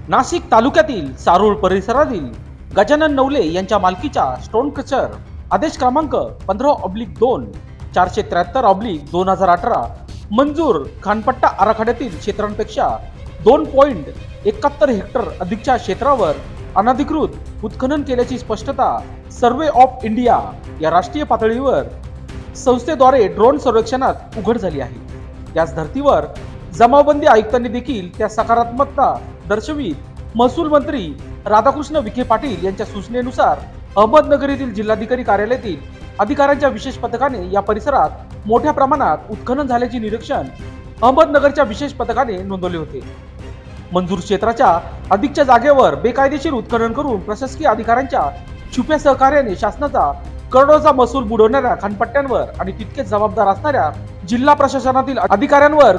नाशिक तालुक्यातील सारूळ परिसरातील गजानन नवले यांच्या मालकीच्या स्टोन क्रशर आदेश क्रमांक 15/2 473/2018 मंजूर खानपट्टा आराखड्यातील क्षेत्रांपेक्षा 2.71 हेक्टर अधिकच्या क्षेत्रावर अनधिकृत उत्खनन केल्याची स्पष्टता सर्वे ऑफ इंडिया या राष्ट्रीय पातळीवर संस्थेद्वारे ड्रोन सर्वेक्षणात उघड झाली आहे. याच धर्तीवर जमावबंदी आयुक्तांनी देखील त्या सकारात्मकता दर्शवित महसूल मंत्री राधाकृष्ण विखे पाटील यांच्या सूचनेनुसार अहमदनगर येथील जिल्हाधिकारी कार्यालयातील अधिकाऱ्यांच्या विशेष पथकाने या परिसरात मोठ्या प्रमाणात उत्खनन झाल्याचे निरीक्षण अहमदनगरच्या विशेष पथकाने नोंदवले होते. मंजूर क्षेत्राच्या अधिकच्या जागेवर बेकायदेशीर उत्खनन करून प्रशासकीय अधिकाऱ्यांच्या छुप्या सहकार्याने शासनाचा करोडोचा महसूल बुडवणाऱ्या खानपट्ट्यांवर आणि तितकेच जबाबदार असणाऱ्या जिल्हा प्रशासनातील अधिकाऱ्यांवर